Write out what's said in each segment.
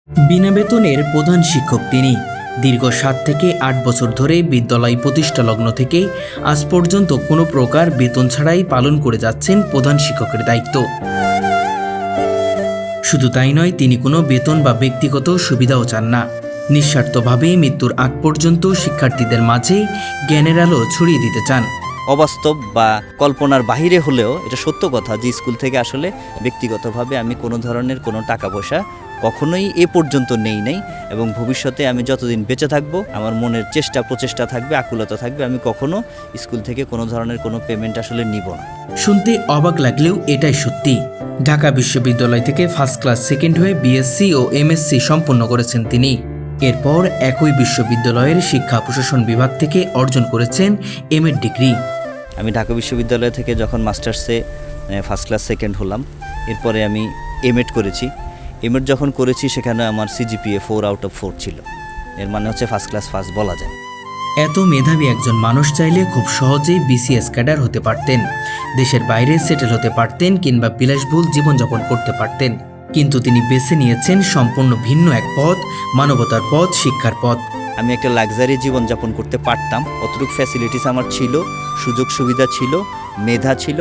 বিনা বেতনের প্রধান শিক্ষক তিনি। দীর্ঘ 7 থেকে 8 বছর ধরে বিদ্যালয় প্রতিষ্ঠা লগ্ন থেকে আজ পর্যন্ত কোনো প্রকার বেতন ছাড়াই পালন করে যাচ্ছেন প্রধান শিক্ষকের দায়িত্ব। শুধু তাই নয়, তিনি কোনো বেতন বা ব্যক্তিগত সুবিধাও চান না। নিঃস্বার্থভাবে মৃত্যুর আগ পর্যন্ত শিক্ষার্থীদের মাঝে জ্ঞানের আলো ছড়িয়ে দিতে চান। অবাস্তব বা কল্পনার বাহিরে হলেও এটা সত্য কথা যে স্কুল থেকে আসলে ব্যক্তিগতভাবে আমি কোনো ধরনের কোনো টাকা পয়সা কখনোই এ পর্যন্ত নেই নাই, এবং ভবিষ্যতে আমি যতদিন বেঁচে থাকবো আমার মনের প্রচেষ্টা থাকবে, আকুলতা থাকবে, আমি কখনো স্কুল থেকে কোনো ধরনের কোনো পেমেন্ট আসলে নিব না। শুনতে অবাক লাগলেও এটাই সত্যি। ঢাকা বিশ্ববিদ্যালয় থেকে ফার্স্ট ক্লাস সেকেন্ড হয়ে বিএসসি ও এমএসসি সম্পন্ন করেছেন তিনি। এরপর একই বিশ্ববিদ্যালয়ের শিক্ষা প্রশাসন বিভাগ থেকে অর্জন করেছেন এমএড ডিগ্রি। আমি ঢাকা বিশ্ববিদ্যালয় থেকে যখন মাস্টার্সে ফার্স্ট ক্লাস সেকেন্ড হলাম, এরপরে আমি এমএড করেছি। এমএড যখন করেছি সেখানে আমার সিজিপিএ 4/4 ছিল। এর মানে হচ্ছে ফার্স্ট ক্লাস ফার্স্ট বলা যায়। এত মেধাবী একজন মানুষ চাইলে খুব সহজেই বিসিএস ক্যাডার হতে পারতেন, দেশের বাইরে সেটেল হতে পারতেন, কিংবা বিলাসবহুল জীবনযাপন করতে পারতেন। কিন্তু তিনি বেছে নিয়েছেন সম্পূর্ণ ভিন্ন এক পথ, মানবতার পথ, শিক্ষার পথ। আমি একটা লাক্সারি জীবনযাপন করতে পারতাম, অতটুকু ফ্যাসিলিটিস আমার ছিল, সুযোগ সুবিধা ছিল, মেধা ছিল,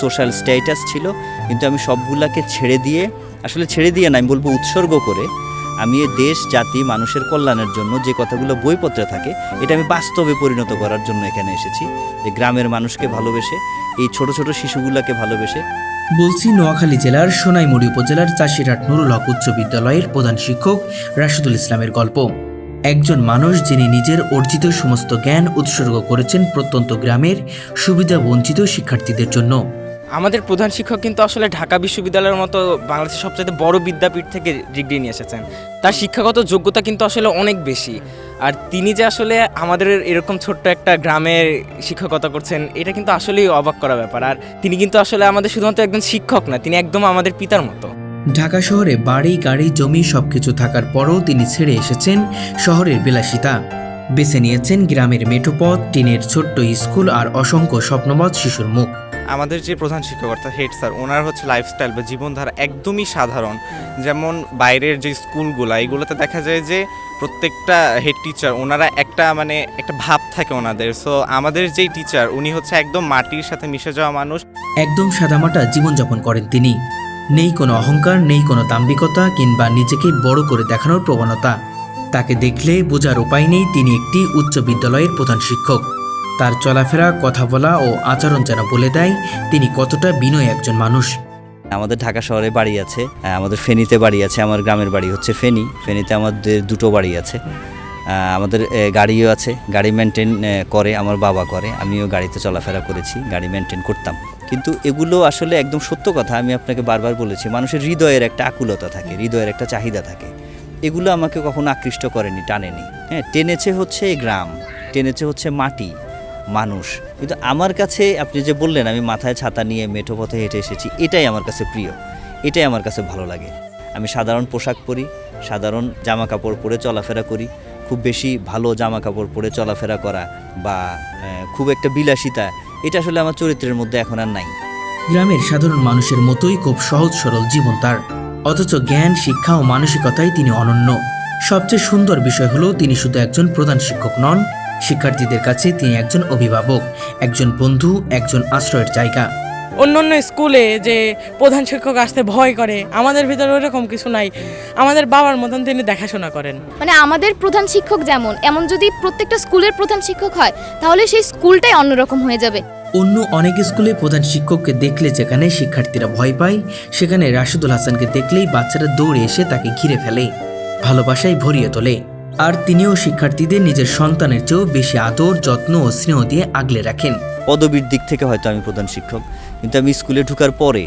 সোশ্যাল স্ট্যাটাস ছিল, কিন্তু আমি সবগুলাকে ছেড়ে দিয়ে না, আমি বলবো উৎসর্গ করে আমি এই দেশ জাতি মানুষের কল্যাণের জন্য যে কথাগুলো বইপত্রে থাকে এটা আমি বাস্তবে পরিণত করার জন্য এখানে এসেছি। যে গ্রামের মানুষকে ভালোবেসে, এই ছোট ছোট শিশুগুলোকে ভালোবেসে। বলছি নোয়াখালী জেলার সোনাইমুড়ি উপজেলার চাষিরহাট নুরুল হক উচ্চ বিদ্যালয়ের প্রধান শিক্ষক রাশেদুল ইসলামের গল্প। একজন মানুষ যিনি নিজের অর্জিত সমস্ত জ্ঞান উৎসর্গ করেছেন প্রত্যন্ত গ্রামের সুবিধা বঞ্চিত শিক্ষার্থীদের জন্য। আমাদের প্রধান শিক্ষক কিন্তু আসলে ঢাকা বিশ্ববিদ্যালয়ের মতো বাংলাদেশের সবচেয়ে বড় বিদ্যাপীঠ থেকে ডিগ্রি নিয়ে এসেছেন। তার শিক্ষাগত যোগ্যতা কিন্তু আসলে অনেক বেশি। আর তিনি যে আসলে আমাদের এরকম ছোট্ট একটা গ্রামের শিক্ষকতা করছেন, এটা কিন্তু আসলেই অবাক করা ব্যাপার। আর তিনি কিন্তু আসলে আমাদের শুধুমাত্র একজন শিক্ষক না, তিনি একদম আমাদের পিতার মতো। ঢাকা শহরে বাড়ি, গাড়ি, জমি সবকিছু থাকার পরও তিনি ছেড়ে এসেছেন শহরের বিলাসিতা। বেছে নিয়েছেন গ্রামের মেঠোপথ, টিনের ছোট্ট স্কুল আর অসংখ্য স্বপ্নবৎ শিশুর মুখ। আমাদের যে প্রধান শিক্ষক অর্থাৎ হেড স্যার, ওনার হচ্ছে লাইফস্টাইল বা জীবনধারা একদমই সাধারণ। যেমন বাইরের যে স্কুলগুলো, এইগুলোতে দেখা যায় যে প্রত্যেকটা হেড টিচার ওনারা একটা ভাব থাকে ওনাদের। সো আমাদের যেই টিচার উনি হচ্ছে একদম মাটির সাথে মিশে যাওয়া মানুষ। একদম সাদামাটা জীবনযাপন করেন তিনি। নেই কোনো অহংকার, নেই কোনো দাম্ভিকতা কিংবা নিজেকে বড় করে দেখানোর প্রবণতা। তাকে দেখলে বোঝার উপায় নেই তিনি একটি উচ্চ বিদ্যালয়ের প্রধান শিক্ষক। তার চলাফেরা, কথা বলা ও আচরণ যেন বলে দেয় তিনি কতটা বিনয়ী একজন মানুষ। আমাদের ঢাকা শহরে বাড়ি আছে, আমাদের ফেনীতে বাড়ি আছে, আমার গ্রামের বাড়ি হচ্ছে ফেনীতে আমাদের দুটো বাড়ি আছে। আমাদের গাড়িও আছে, গাড়ি মেনটেন করে আমার বাবা করে, আমিও গাড়িতে চলাফেরা করেছি, গাড়ি মেনটেন করতাম। কিন্তু এগুলো আসলে একদম সত্য কথা, আমি আপনাকে বারবার বলেছি, মানুষের হৃদয়ের একটা আকুলতা থাকে, হৃদয়ের একটা চাহিদা থাকে। এগুলো আমাকে কখনো আকৃষ্ট করেনি, টানেনি। হ্যাঁ, টেনেছে হচ্ছে গ্রাম, টেনেছে হচ্ছে মাটি, মানুষ। কিন্তু আমার কাছে আপনি যে বললেন আমি মাথায় ছাতা নিয়ে মেঠো পথে হেঁটে এসেছি, এটাই আমার কাছে প্রিয়, এটাই আমার কাছে ভালো লাগে। আমি সাধারণ পোশাক পরি, সাধারণ জামা কাপড় পরে চলাফেরা করি। খুব বেশি ভালো জামা কাপড় পরে চলাফেরা করা বা খুব একটা বিলাসিতা, এটা আসলে আমার চরিত্রের মধ্যে এখন আর নাই। গ্রামের সাধারণ মানুষের মতোই খুব সহজ সরল জীবন তার, অথচ জ্ঞান, শিক্ষা ও মানসিকতায় তিনি অনন্য। সবচেয়ে সুন্দর বিষয় হলো তিনি শুধু একজন প্রধান শিক্ষক নন, শিক্ষার্থীদের কাছে তিনি একজন অভিভাবক, একজন বন্ধু, একজন আশ্রয়ের জায়গা। অন্য স্কুলে যে প্রধান শিক্ষক আসতে ভয় করে, আমাদের ভিতরে ওরকম কিছু নাই। আমাদের বাবার মতন তিনি দেখাশোনা করেন। মানে আমাদের প্রধান শিক্ষক যেমন, এমন যদি প্রত্যেকটা স্কুলের প্রধান শিক্ষক হয় তাহলে সেই স্কুলটাই অন্যরকম হয়ে যাবে। অন্য অনেক স্কুলে প্রধান শিক্ষককে দেখলে যেখানে শিক্ষার্থীরা ভয় পায়, সেখানে রাশেদুল হাসানকে দেখলেই বাচ্চারা দৌড়ে এসে তাকে ঘিরে ফেলে, ভালোবাসায় ভরিয়ে তোলে। আর তিনিও শিক্ষার্থীদের নিজের সন্তানের চেয়েও বেশি আদর, যত্ন ও স্নেহ দিয়ে আগলে রাখেন। পদবীর দিক থেকে হয়তো আমি প্রধান শিক্ষক, কিন্তু আমি স্কুলে ঢোকার পরে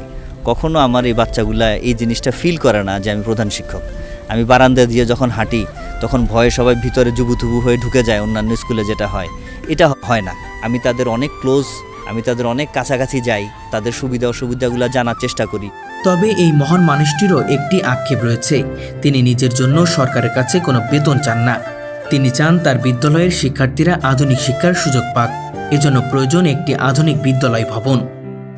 কখনো আমার এই বাচ্চাগুলা এই জিনিসটা ফিল করে না যে আমি প্রধান শিক্ষক। আমি বারান্দা দিয়ে যখন হাঁটি তখন ভয়ে সবাই ভিতরে জুবুথুবু হয়ে ঢুকে যায়, অন্যান্য স্কুলে যেটা হয় এটা হয় না। আমি তাদের অনেক ক্লোজ, আমি তাদের অনেক কাছাকাছি যাই, তাদের সুবিধা অসুবিধাগুলো জানার চেষ্টা করি। তবে এই মহান মানুষটিরও একটি আক্ষেপ রয়েছে, তিনি নিজের জন্য সরকারের কাছে কোনো বেতন চান না। তিনি চান তার বিদ্যালয়ের শিক্ষার্থীরা আধুনিক শিক্ষার সুযোগ পাক। এজন্য প্রয়োজন একটি আধুনিক বিদ্যালয় ভবন।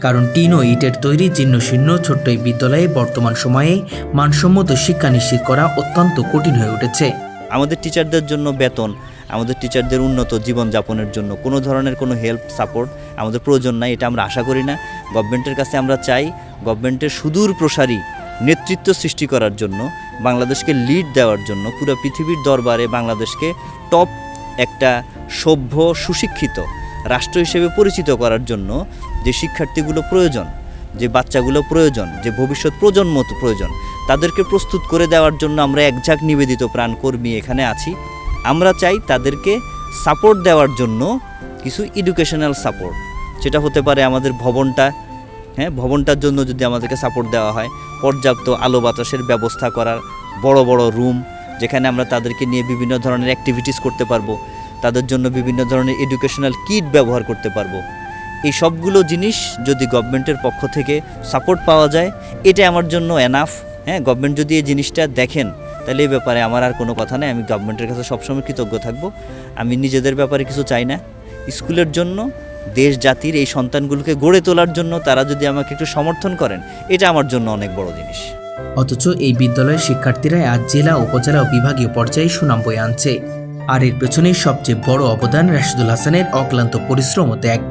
কারণ টিন ও ইটের তৈরি জীর্ণশীর্ণ ছোট্ট এই বিদ্যালয়ে বর্তমান সময়ে মানসম্মত শিক্ষা নিশ্চিত করা অত্যন্ত কঠিন হয়ে উঠেছে। আমাদের টিচারদের জন্য বেতন, আমাদের টিচারদের উন্নত জীবনযাপনের জন্য কোনো ধরনের কোনো হেল্প সাপোর্ট আমাদের প্রয়োজন নাই, এটা আমরা আশা করি না। গভর্নমেন্টের কাছে আমরা চাই গভর্নমেন্টের সুদূর প্রসারী নেতৃত্ব সৃষ্টি করার জন্য, বাংলাদেশকে লিড দেওয়ার জন্য, পুরো পৃথিবীর দরবারে বাংলাদেশকে টপ একটা সভ্য সুশিক্ষিত রাষ্ট্র হিসেবে পরিচিত করার জন্য যে শিক্ষার্থীগুলো প্রয়োজন, যে বাচ্চাগুলো প্রয়োজন, যে ভবিষ্যৎ প্রজন্ম প্রয়োজন, তাদেরকে প্রস্তুত করে দেওয়ার জন্য আমরা একঝাঁক নিবেদিত প্রাণকর্মী এখানে আছি। আমরা চাই তাদেরকে সাপোর্ট দেওয়ার জন্য কিছু এডুকেশনাল সাপোর্ট, সেটা হতে পারে আমাদের ভবনটা, ভবনটার জন্য যদি আমাদেরকে সাপোর্ট দেওয়া হয়, পর্যাপ্ত আলো বাতাসের ব্যবস্থা করার বড় বড় রুম যেখানে আমরা তাদেরকে নিয়ে বিভিন্ন ধরনের অ্যাক্টিভিটিস করতে পারবো, তাদের জন্য বিভিন্ন ধরনের এডুকেশনাল কিট ব্যবহার করতে পারবো। এই সবগুলো জিনিস যদি গভর্নমেন্টের পক্ষ থেকে সাপোর্ট পাওয়া যায়, এটা আমার জন্য এনাফ। গভর্নমেন্ট যদি এই জিনিসটা দেখেন তাহলে এই ব্যাপারে আমার আর কোনো কথা নেই, আমি গভর্নমেন্টের কাছে সবসময় কৃতজ্ঞ থাকব। আমি নিজেদের ব্যাপারে কিছু চাই না, স্কুলের জন্য, দেশ জাতির এই সন্তানগুলোকে গড়ে তোলার জন্য তারা যদি আমাকে একটু সমর্থন করেন, এটা আমার জন্য অনেক বড় জিনিস। অথচ এই বিদ্যালয়ের শিক্ষার্থীরা আজ জেলা, উপজেলা ও বিভাগীয় পর্যায়ে সুনাম বয়ে আনছে। আর এর পেছনে সবচেয়ে বড় অবদান রাশিদুল হাসানের অক্লান্ত পরিশ্রম ও ত্যাগ।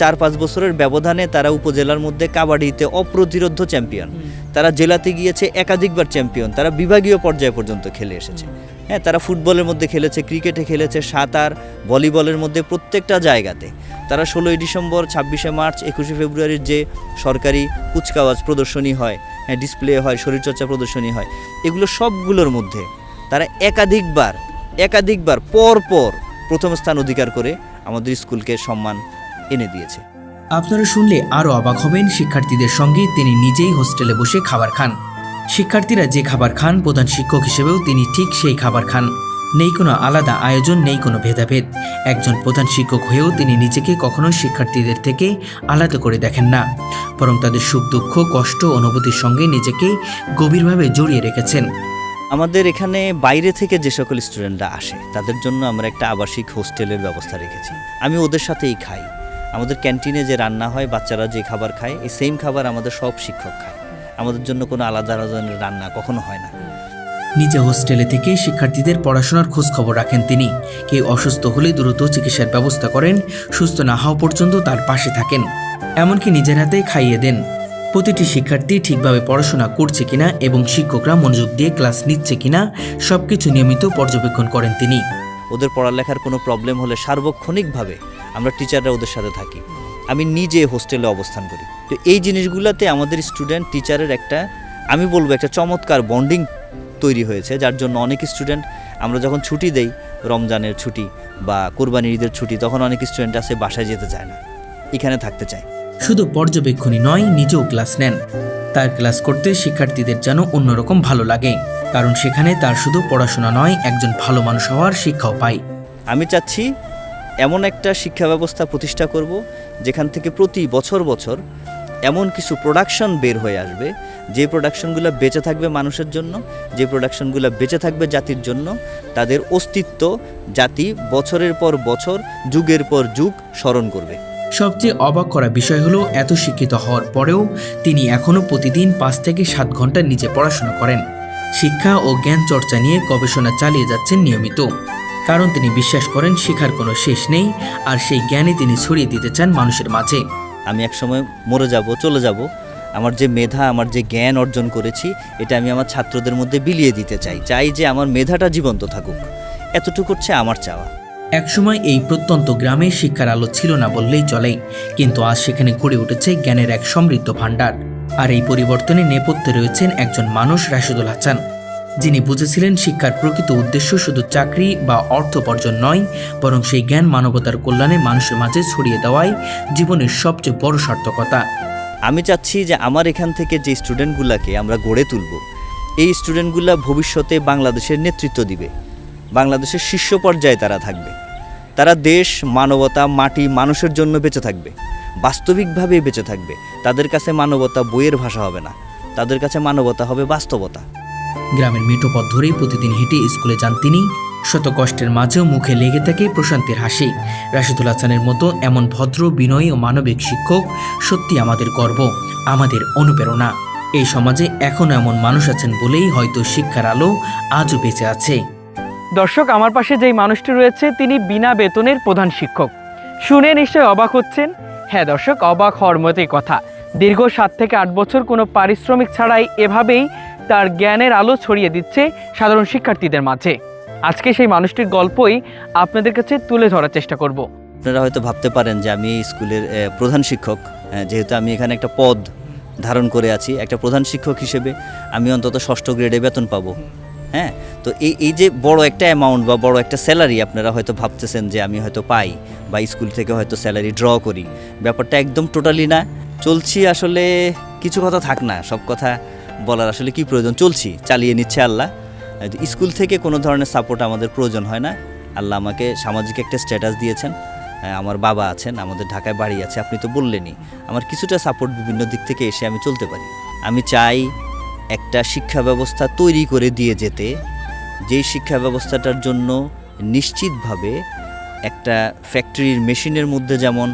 4-5 বছরের ব্যবধানে তারা উপজেলার মধ্যে কাবাডিতে অপ্রতিরোধ্য চ্যাম্পিয়ন, তারা জেলাতে গিয়েছে একাধিকবার চ্যাম্পিয়ন, তারা বিভাগীয় পর্যায় পর্যন্ত খেলে এসেছে। তারা ফুটবলের মধ্যে খেলেছে, ক্রিকেটে খেলেছে, সাঁতার, ভলিবলের মধ্যে প্রত্যেকটা জায়গাতে। তারা 16ই ডিসেম্বর, 26শে মার্চ, 21শে ফেব্রুয়ারির যে সরকারি কুচকাওয়াজ প্রদর্শনী হয়, ডিসপ্লে হয়, শরীরচর্চা প্রদর্শনী হয়, এগুলো সবগুলোর মধ্যে তারা একাধিকবার পর প্রথম স্থান অধিকার করে আমাদের স্কুলকে সম্মান এনে দিয়েছে। আপনারা শুনলে আরও অবাক হবেন, শিক্ষার্থীদের সঙ্গে তিনি নিজেই হোস্টেলে বসে খাবার খান। শিক্ষার্থীরা যে খাবার খান, প্রধান শিক্ষক হিসেবেও তিনি ঠিক সেই খাবার খান। নেই কোনো আলাদা আয়োজন, নেই কোনো ভেদাভেদ। একজন প্রধান শিক্ষক হয়েও তিনি নিজেকে কখনোই শিক্ষার্থীদের থেকে আলাদা করে দেখেন না, বরং তাদের সুখ দুঃখ, কষ্ট, অনুভূতির সঙ্গে নিজেকে গভীরভাবে জড়িয়ে রেখেছেন। আমাদের এখানে বাইরে থেকে যে সকল স্টুডেন্টরা আসে তাদের জন্য আমরা একটা আবাসিক হোস্টেলের ব্যবস্থা রেখেছি। আমি ওদের সাথেই খাই। আমাদের ক্যান্টিনে যে রান্না হয়, বাচ্চারা যে খাবার খায়, এই সেম খাবার আমাদের সব শিক্ষক খায়। আমাদের জন্য কোনো আলাদা ধরনের রান্না কখনো হয় না। নিজে হোস্টেলে থেকে শিক্ষার্থীদের পড়াশোনার খোঁজ খবর রাখেন তিনি। কেউ অসুস্থ হলে দ্রুত চিকিৎসার ব্যবস্থা করেন, সুস্থ না হওয়া পর্যন্ত তার পাশে থাকেন, এমনকি নিজের হাতে খাইয়ে দেন। প্রতিটি শিক্ষার্থী ঠিকভাবে পড়াশোনা করছে কিনা এবং শিক্ষকরা মনোযোগ দিয়ে ক্লাস নিচ্ছে কিনা সবকিছু নিয়মিত পর্যবেক্ষণ করেন তিনি। ওদের পড়ালেখার কোনো প্রবলেম হলে সার্বক্ষণিকভাবে আমরা টিচাররা ওদের সাথে থাকি। আমি নিজে হোস্টেলে অবস্থান করি। তো এই জিনিসগুলোতে আমাদের স্টুডেন্ট টিচারের একটা, আমি বলবো, একটা চমৎকার বন্ডিং তৈরি হয়েছে, যার জন্য অনেক স্টুডেন্ট, আমরা যখন ছুটি দেই, রমজানের ছুটি বা কোরবানির ঈদের ছুটি, তখন অনেক স্টুডেন্ট আছে বাসায় যেতে চায় না, এখানে থাকতে চায়। শুধু পর্যবেক্ষণই নয়, নিজেও ক্লাস নেন। তার ক্লাস করতে শিক্ষার্থীদের যেন অন্যরকম ভালো লাগে, কারণ সেখানে তার শুধু পড়াশোনা নয়, একজন ভালো মানুষ হওয়ার শিক্ষাও পায়। আমি চাচ্ছি এমন একটা শিক্ষা ব্যবস্থা প্রতিষ্ঠা করব যেখান থেকে প্রতি বছর এমন কিছু প্রোডাকশন বের হয়ে আসবে, যে প্রোডাকশনগুলো বেঁচে থাকবে মানুষের জন্য, যে প্রোডাকশনগুলো বেঁচে থাকবে জাতির জন্য, তাদের অস্তিত্ব জাতি বছরের পর বছর, যুগের পর যুগ স্মরণ করবে। সবচেয়ে অবাক করা বিষয় হলো, এত শিক্ষিত হওয়ার পরেও তিনি এখনও প্রতিদিন 5 থেকে 7 ঘন্টা নিজে পড়াশোনা করেন। শিক্ষা ও জ্ঞান চর্চা নিয়ে গবেষণা চালিয়ে যাচ্ছেন নিয়মিত, কারণ তিনি বিশ্বাস করেন শেখার কোনো শেষ নেই, আর সেই জ্ঞানে তিনি ছড়িয়ে দিতে চান মানুষের মাঝে। আমি একসময় মরে যাব, চলে যাব, আমার যে মেধা, আমার যে জ্ঞান অর্জন করেছি, এটা আমি আমার ছাত্রদের মধ্যে বিলিয়ে দিতে চাই যে আমার মেধাটা জীবন্ত থাকুক। এতটুকু হচ্ছে আমার চাওয়া। একসময় এই প্রত্যন্ত গ্রামে শিক্ষার আলো ছিল না বললেই চলে, কিন্তু আজ সেখানে গড়ে উঠেছে জ্ঞানের এক সমৃদ্ধ ভাণ্ডার। আর এই পরিবর্তনে নেপথ্যে রয়েছেন একজন মানুষ, রাশিদুল হাসান, যিনি বুঝেছিলেন শিক্ষার প্রকৃত উদ্দেশ্য শুধু চাকরি বা অর্থ উপার্জন নয়, বরং সেই জ্ঞান মানবতার কল্যাণে মানুষের মাঝে ছড়িয়ে দেওয়াই জীবনের সবচেয়ে বড় সার্থকতা। আমি চাচ্ছি যে আমার এখান থেকে যে স্টুডেন্টগুলোকে আমরা গড়ে তুলব, এই স্টুডেন্টগুলো ভবিষ্যতে বাংলাদেশের নেতৃত্ব দিবে, বাংলাদেশের শীর্ষ পর্যায়ে তারা থাকবে। তারা দেশ, মানবতা, মাটি, মানুষের জন্য বেঁচে থাকবে, বাস্তবিকভাবেই বেঁচে থাকবে। তাদের কাছে মানবতা বইয়ের ভাষা হবে না, তাদের কাছে মানবতা হবে বাস্তবতা। গ্রামের মেঠো পথ ধরেই প্রতিদিন হেঁটে স্কুলে যান তিনি। শত কষ্টের মাঝেও মুখে লেগে থাকে প্রশান্তির হাসি। রাশিদুল হাসানের মতো এমন ভদ্র, বিনয়ী ও মানবিক শিক্ষক সত্যি আমাদের গর্ব, আমাদের অনুপ্রেরণা। এই সমাজে এখনও এমন মানুষ আছেন বলেই হয়তো শিক্ষার আলো আজও বেঁচে আছে। দর্শক, আমার পাশে যেই মানুষটি রয়েছে তিনি বিনা বেতনের প্রধান শিক্ষক। শুনে নিশ্চয়ই অবাক হচ্ছেন। হ্যাঁ দর্শক, অবাক হওয়ার মতোই কথা। দীর্ঘ 7 থেকে 8 বছর কোনো পারিশ্রমিক ছাড়াই এভাবেই তার জ্ঞানের আলো ছড়িয়ে দিচ্ছে সাধারণ শিক্ষার্থীদের মাঝে। আজকে সেই মানুষটির গল্পই আপনাদের কাছে তুলে ধরার চেষ্টা করব। আপনারা হয়তো ভাবতে পারেন যে আমি এই স্কুলের প্রধান শিক্ষক, যেহেতু আমি এখানে একটা পদ ধারণ করে আছি, একটা প্রধান শিক্ষক হিসেবে আমি অন্তত 6ষ্ঠ গ্রেডে বেতন পাবো। হ্যাঁ, তো এই যে বড় একটা অ্যামাউন্ট বা বড় একটা স্যালারি আপনারা হয়তো ভাবতেছেন যে আমি হয়তো পাই বা স্কুল থেকে হয়তো স্যালারি ড্র করি। ব্যাপারটা একদম টোটালি না। চলছি, আসলে কিছু কথা থাক না, সব কথা বলার আসলে কি প্রয়োজন, চলছি, চালিয়ে নিচ্ছে আল্লাহ। স্কুল থেকে কোনো ধরনের সাপোর্ট আমাদের প্রয়োজন হয় না। আল্লাহ আমাকে সামাজিক একটা স্ট্যাটাস দিয়েছেন, আমার বাবা আছেন, আমাদের ঢাকায় বাড়ি আছে, আপনি তো বললেনই। আমার কিছুটা সাপোর্ট বিভিন্ন দিক থেকে এসে আমি চলতে পারি। আমি চাই একটা শিক্ষা ব্যবস্থা তৈরি করে দিয়ে যেতে, যেই শিক্ষা ব্যবস্থাটার জন্য নিশ্চিতভাবে একটা ফ্যাক্টরির মেশিনের মধ্যে যেমন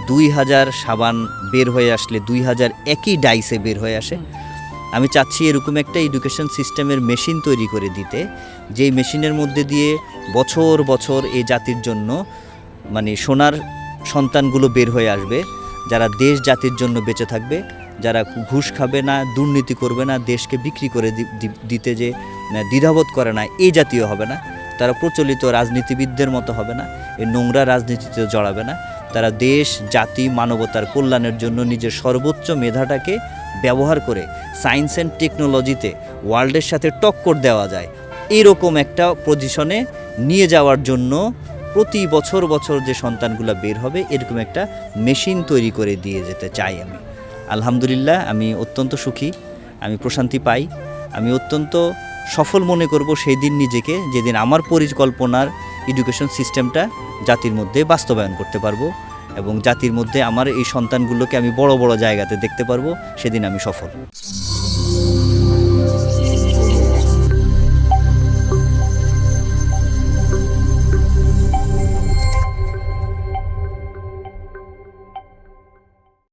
2000 সাবান বের হয়ে আসলে 2000 একই ডাইসে বের হয়ে আসে, আমি চাচ্ছি এরকম একটা এডুকেশন সিস্টেমের মেশিন তৈরি করে দিতে, যেই মেশিনের মধ্যে দিয়ে বছর বছর এই জাতির জন্য মানে সোনার সন্তানগুলো বের হয়ে আসবে, যারা দেশ জাতির জন্য বেঁচে থাকবে, যারা ঘুষ খাবে না, দুর্নীতি করবে না, দেশকে বিক্রি করে দিতে যে দ্বিধাবোধ করে না, এই জাতীয় হবে না। তারা প্রচলিত রাজনীতিবিদদের মতো হবে না, এই নোংরা রাজনীতিতে জড়াবে না। তারা দেশ, জাতি, মানবতার কল্যাণের জন্য নিজের সর্বোচ্চ মেধাটাকে ব্যবহার করে সায়েন্স অ্যান্ড টেকনোলজিতে ওয়ার্ল্ডের সাথে টক্কর দেওয়া যায়, এরকম একটা পজিশনে নিয়ে যাওয়ার জন্য প্রতি বছর বছর যে সন্তানগুলো বের হবে এরকম একটা মেশিন তৈরি করে দিয়ে যেতে চাই আমি। আলহামদুলিল্লাহ, আমি অত্যন্ত সুখী, আমি প্রশান্তি পাই, আমি অত্যন্ত সফল মনে করব সেই দিন নিজেকে, যেদিন আমার পরিকল্পনার এডুকেশন সিস্টেমটা জাতির মধ্যে বাস্তবায়ন করতে পারবো এবং জাতির মধ্যে আমার এই সন্তানগুলোকে আমি বড় বড় জায়গাতে দেখতে পারবো, সেদিন আমি সফল।